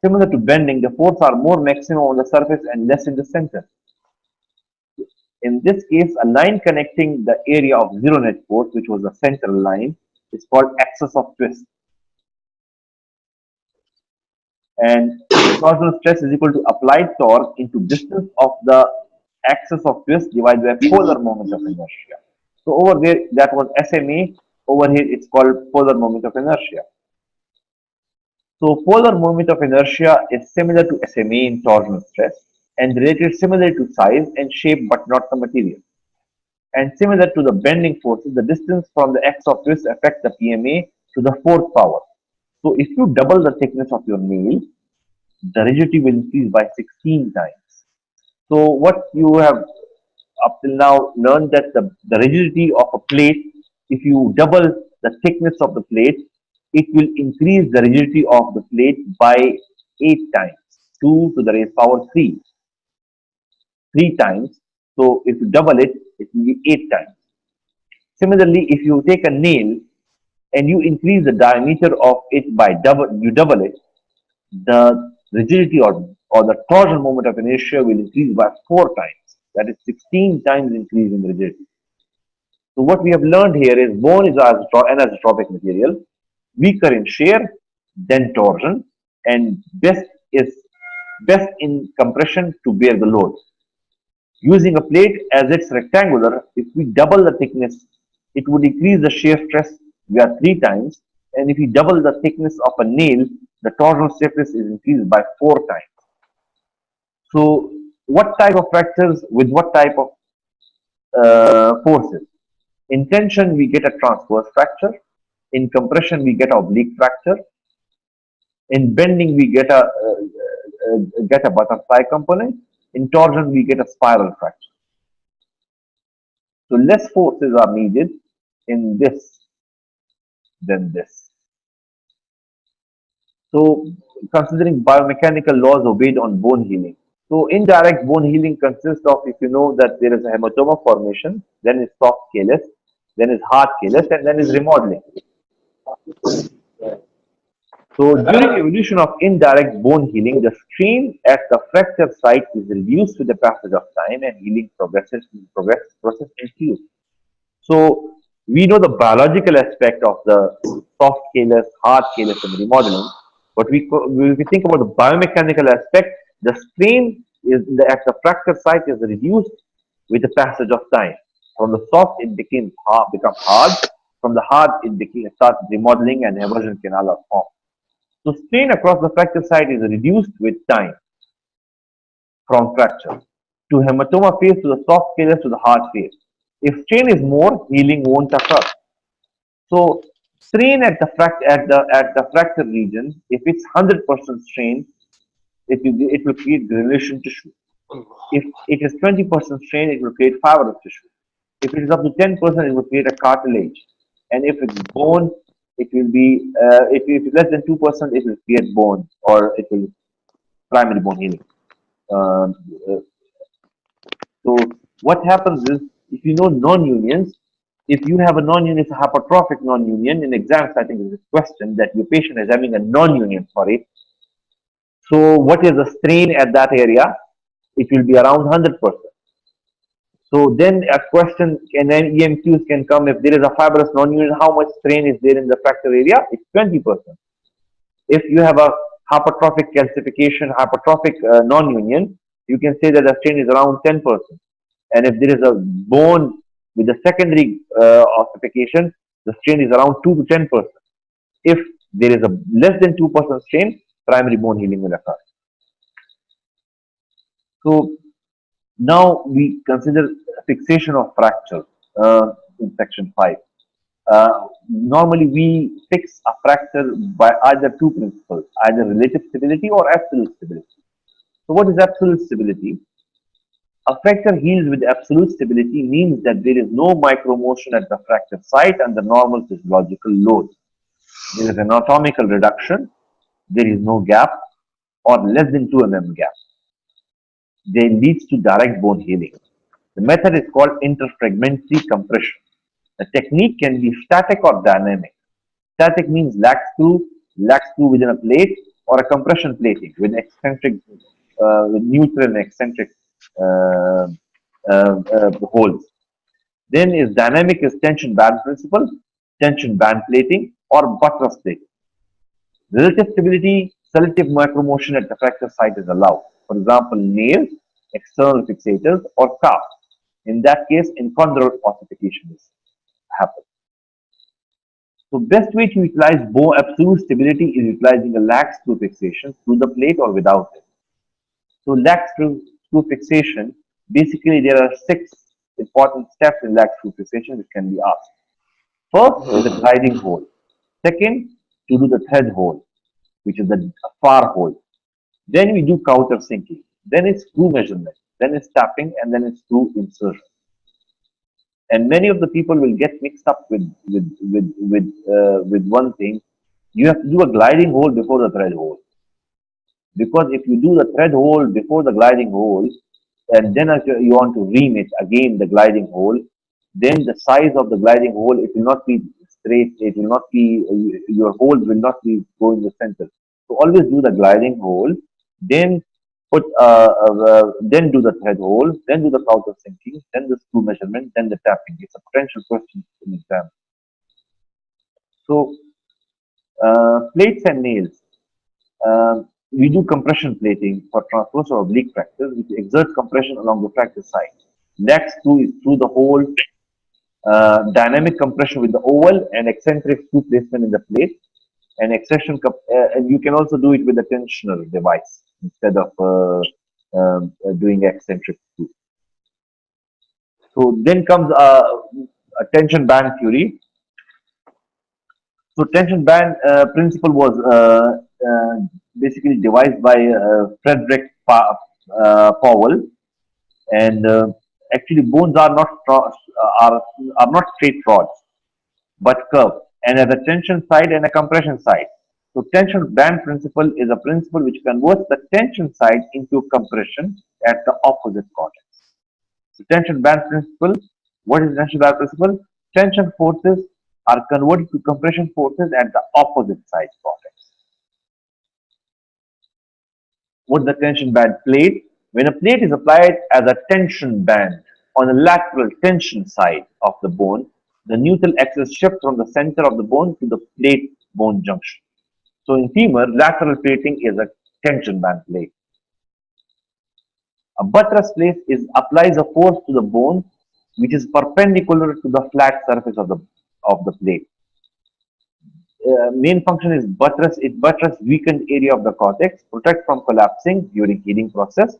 Similar to bending, the force are more maximum on the surface and less in the center. In this case, a line connecting the area of zero net force, which was the central line, is called axis of twist. And torsional stress is equal to applied torque into distance of the axis of twist divided by polar moment of inertia. So over there, that was SMA. Over here, it's called polar moment of inertia. So polar moment of inertia is similar to SMA in torsional stress and related similarly to size and shape but not the material. And similar to the bending forces, the distance from the axis of twist affects the PMA to the fourth power. So if you double the thickness of your nail, the rigidity will increase by 16 times. So what you have up till now learned that the rigidity of a plate, if you double the thickness of the plate, it will increase the rigidity of the plate by 8 times, 2 to the raised power 3. 3 times. So if you double it, it will be 8 times. Similarly, if you take a nail and you increase the diameter of it by double it, the rigidity or the torsion moment of inertia will increase by 4 times. That is 16 times increase in rigidity. So what we have learned here is bone is an anisotropic material, weaker in shear than torsion, and best in compression to bear the load. Using a plate as it's rectangular, if we double the thickness, it would increase the shear stress via 3 times, and if we double the thickness of a nail, the torsional stiffness is increased by 4 times. So what type of fractures with what type of forces? In tension, we get a transverse fracture. In compression, we get an oblique fracture. In bending, we get a butterfly component. In torsion, we get a spiral fracture. So less forces are needed in this than this. So considering biomechanical laws obeyed on bone healing. So indirect bone healing consists of, if you know that there is a hematoma formation, then is soft callus, then is hard callus, and then is remodeling. So during evolution of indirect bone healing, the strain at the fracture site is reduced with the passage of time and healing process ensues. So we know the biological aspect of the soft callus, hard callus, and remodeling, but if we think about the biomechanical aspect, the strain at the fracture site is reduced with the passage of time. From the soft, it becomes hard, from the heart, it starts remodeling and eversion canal are formed. So strain across the fracture site is reduced with time from fracture to hematoma phase to the soft cases to the hard phase. If strain is more, healing won't occur. So strain at the fracture region, if it's 100% strain, it will create granulation tissue. If it is 20% strain, it will create fibrous tissue. If it is up to 10%, it will create a cartilage. And if it's bone, it will be, if it's less than 2%, it will create bone, or it will primary bone healing. Um, uh, so what happens is, if you know non-unions, if you have a non-union, it's a hypertrophic non-union. In exams, I think there's a question that your patient is having a non-union for it. So what is the strain at that area? It will be around 100%. So then a question, and then EMQs can come if there is a fibrous non-union, how much strain is there in the fracture area? It's 20%. If you have a hypertrophic calcification, hypertrophic non-union, you can say that the strain is around 10%. And if there is a bone with a secondary ossification, the strain is around 2 to 10%. If there is a less than 2% strain, primary bone healing will occur. So now we consider fixation of fracture in section 5. Normally we fix a fracture by either two principles, either relative stability or absolute stability. So what is absolute stability? A fracture heals with absolute stability means that there is no micromotion at the fracture site under normal physiological load. There is anatomical reduction, there is no gap or less than 2 mm gap. They leads to direct bone healing. The method is called interfragmentary compression. The technique can be static or dynamic. Static means lax screw within a plate, or a compression plating with eccentric, with neutral and eccentric holes. Then is dynamic is tension band principle, tension band plating, or buttress plating. Relative stability, selective micromotion at the fracture site is allowed. For example, nails, external fixators, or cuffs. In that case, incondylar ossification happens. So, best way to utilize bone absolute stability is utilizing a lax screw fixation through the plate or without it. So, lax screw fixation, basically there are 6 important steps in lax screw fixation which can be asked. First is the gliding hole. Second, to do the thread hole, which is the far hole. Then we do counter sinking. Then it's screw measurement. Then it's tapping, and then it's screw insertion. And many of the people will get mixed up with one thing. You have to do a gliding hole before the thread hole, because if you do the thread hole before the gliding hole, and then you want to remit again the gliding hole, then the size of the gliding hole, it will not be straight. It will not be, your hole will not be going in the center. So always do the gliding hole, then then do the thread hole, then do the counter sinking, then the screw measurement, then the tapping. It's a potential question in exam. So plates and nails. We do compression plating for transverse or oblique fractures, which exert compression along the fracture site. Lax screw is through the hole, dynamic compression with the oval, and eccentric screw placement in the plate. And extraction, and you can also do it with a tensioner device instead of doing eccentric screw. So then comes a tension band theory. So tension band principle was basically devised by Frederick Powell, and actually bones are not straight rods, but curved, and has a tension side and a compression side. So tension band principle is a principle which converts the tension side into compression at the opposite cortex. So tension band principle, what is tension band principle? Tension forces are converted to compression forces at the opposite side cortex. What is the tension band plate? When a plate is applied as a tension band on the lateral tension side of the bone, the neutral axis shifts from the center of the bone to the plate bone junction. So in femur, lateral plating is a tension band plate. A buttress plate applies a force to the bone which is perpendicular to the flat surface of of the plate. Main function is buttress. It buttress weakened area of the cortex, protect from collapsing during healing process.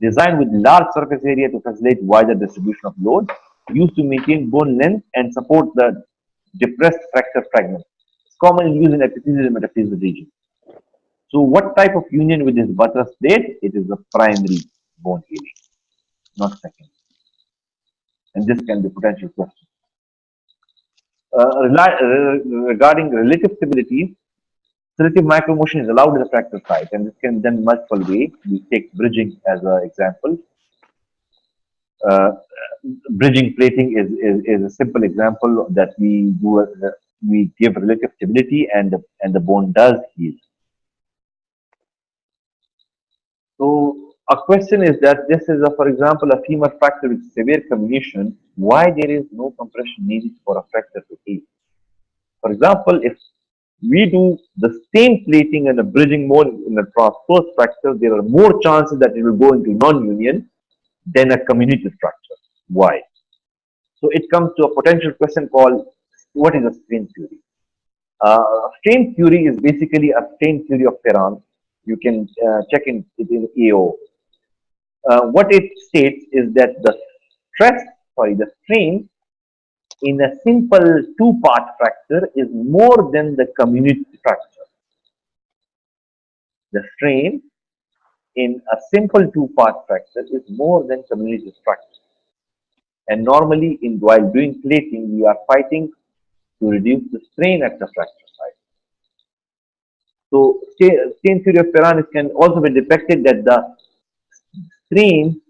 Designed with large surface area to facilitate wider distribution of load. Used to maintain bone length and support the depressed fracture fragment. It's commonly used in epiphyseal and metaphyseal region. So, what type of union with this buttress plate? It is the primary bone healing, not secondary. And this can be potential question. Regarding relative stability, selective micromotion is allowed at the fracture site, and this can be done multiple ways. We take bridging as an example. Bridging plating is a simple example that we do. We give relative stability, and the bone does heal. So a question is that this is, for example, a femur fracture with severe comminution. Why there is no compression needed for a fracture to heal? For example, if we do the same plating and a bridging more in a transverse fracture, there are more chances that it will go into non-union than a comminuted fracture. Why? So it comes to a potential question called, what is a strain theory? Strain theory is basically a strain theory of Ferran. You can check it in AO. What it states is that the strain in a simple two-part fracture is more than the comminuted fracture. The strain in a simple two-part fracture is more than comminuted fracture. And normally, while doing plating, we are fighting to reduce the strain at the fracture site. So, strain theory of Ferran can also be depicted that the strain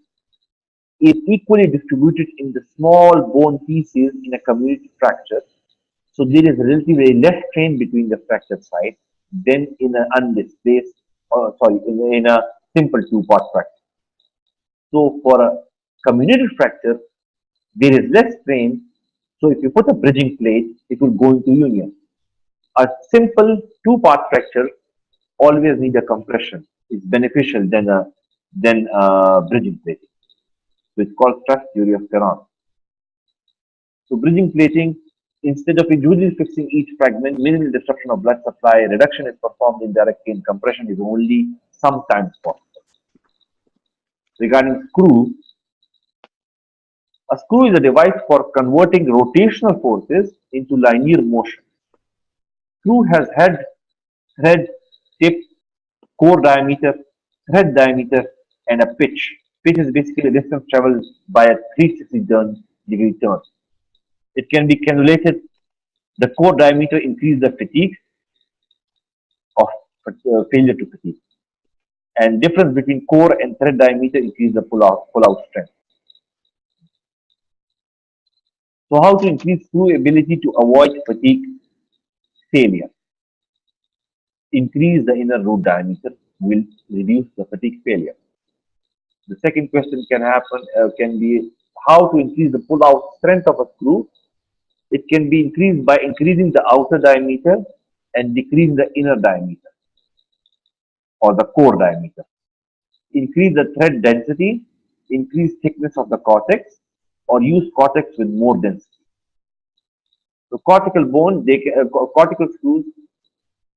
is equally distributed in the small bone pieces in a comminuted fracture. So, there is relatively less strain between the fracture sites than in an undisplaced, in a simple two-part fracture. So, for a comminuted fracture, there is less strain. So, if you put a bridging plate, it will go into union. A simple two-part fracture always need a compression. It's beneficial than a bridging plating. So it's called stress theory of Ferran. So bridging plating, instead of individually fixing each fragment, minimal disruption of blood supply, reduction is performed indirectly, and compression is only sometimes possible. Regarding screw, a screw is a device for converting rotational forces into linear motion. Screw has head, thread, tip, core diameter, thread diameter, and a pitch. Pitch is basically the distance traveled by a 360-degree turn. It can be cannulated. The core diameter increases the fatigue of failure to fatigue. And difference between core and thread diameter increase the pull-out strength. So how to increase screw ability to avoid fatigue failure? Increase the inner root diameter will reduce the fatigue failure. The second question can be how to increase the pull-out strength of a screw. It can be increased by increasing the outer diameter and decreasing the inner diameter or the core diameter. Increase the thread density, increase thickness of the cortex, or use cortex with more density. So cortical bone, cortical screws,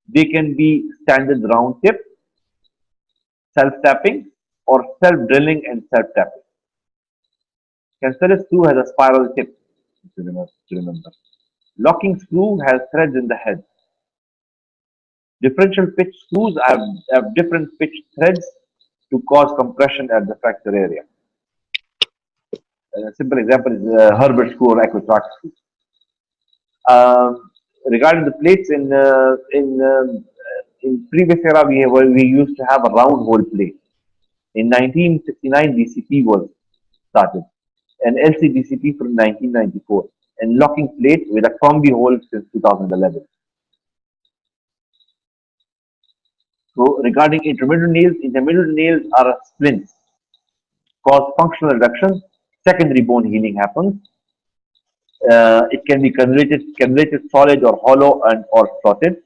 they can be standard round tip, self-tapping, or self-drilling and self-tapping. Cancellous screw has a spiral tip, to remember. Locking screw has threads in the head. Differential pitch screws have different pitch threads to cause compression at the fracture area. A simple example is Herbert screw or Equitrax screw. Regarding the plates in previous era, we used to have a round hole plate. In 1969, DCP was started, and LC DCP from 1994, and locking plate with a combi hole since 2011. So regarding intermediate nails are splints, cause functional reduction. Secondary bone healing happens. It can be cannulated solid or hollow or slotted.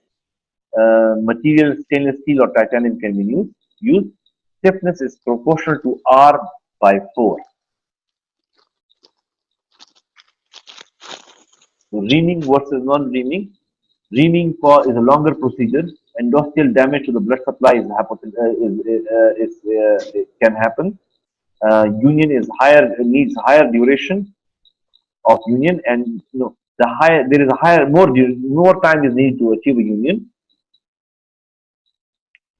Material stainless steel or titanium can be used. Stiffness is proportional to R/4. So reaming versus non-reaming. Reaming is a longer procedure. Endothelial damage to the blood supply it can happen. Union is higher, needs higher duration of union, and the higher there is a higher more time is needed to achieve a union.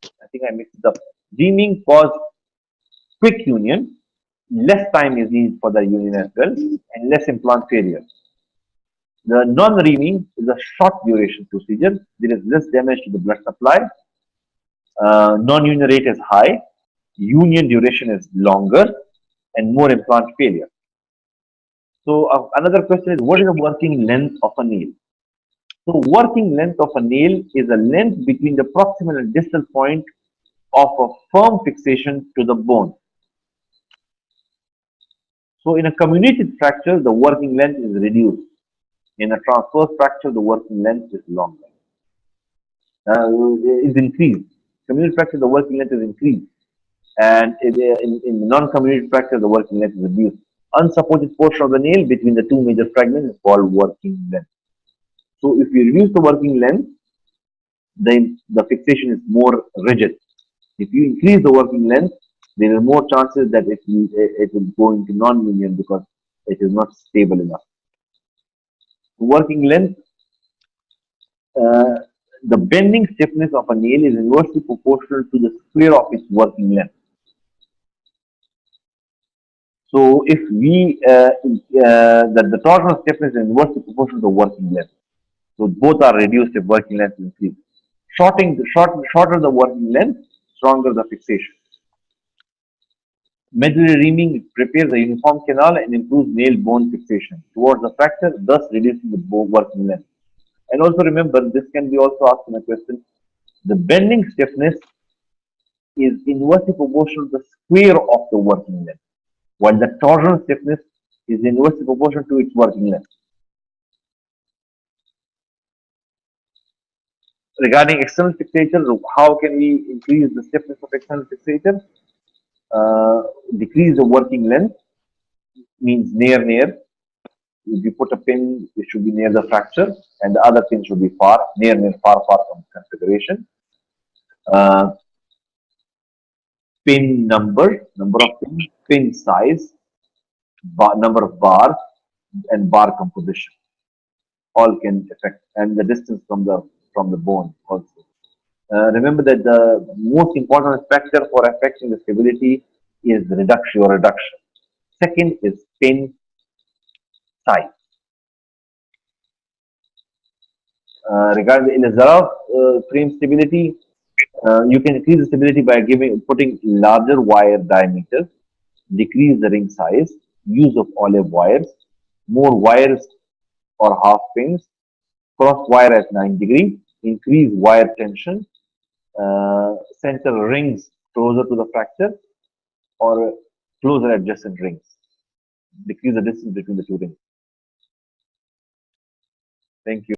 I think I mixed it up. Reaming cause quick union, less time is needed for the union as well, and less implant failure. The non-reaming is a short duration procedure. There is less damage to the blood supply. Non-union rate is high. Union duration is longer, and more implant failure. So another question is, what is the working length of a nail? So working length of a nail is a length between the proximal and distal point of a firm fixation to the bone. So in a comminuted fracture, the working length is reduced. In a transverse fracture, the working length is longer. Is increased. Comminuted fracture, the working length is increased. And in non-comminuted fracture, the working length is reduced. Unsupported portion of the nail between the two major fragments is called working length. So if you reduce the working length, then the fixation is more rigid. If you increase the working length, there are more chances that it will go into non-union because it is not stable enough. Working length, the bending stiffness of a nail is inversely proportional to the square of its working length. So if the torsional stiffness is inversely proportional to the working length. So both are reduced if working length is increased. Shorter the working length, stronger the fixation. Medullary reaming prepares a uniform canal and improves nail bone fixation towards the fracture, thus reducing the working length. And also remember, this can be also asked in a question. The bending stiffness is inversely proportional to the square of the working length, while the torsional stiffness is inversely proportional to its working length. Regarding external fixators, how can we increase the stiffness of external fixators? Decrease the working length means near. If you put a pin, it should be near the fracture, and the other pin should be far, near, far from configuration. Pin number of pins, pin size, number of bars, and bar composition. All can affect, and the distance from the bone also. Remember that the most important factor for affecting the stability is reduction. Second is pin size. Regarding the Zaroff frame stability, you can increase the stability by putting larger wire diameter, decrease the ring size, use of olive wires, more wires or half pins, cross wire at 9 degrees, increase wire tension, center rings closer to the fracture or closer adjacent rings. Decrease the distance between the two rings. Thank you.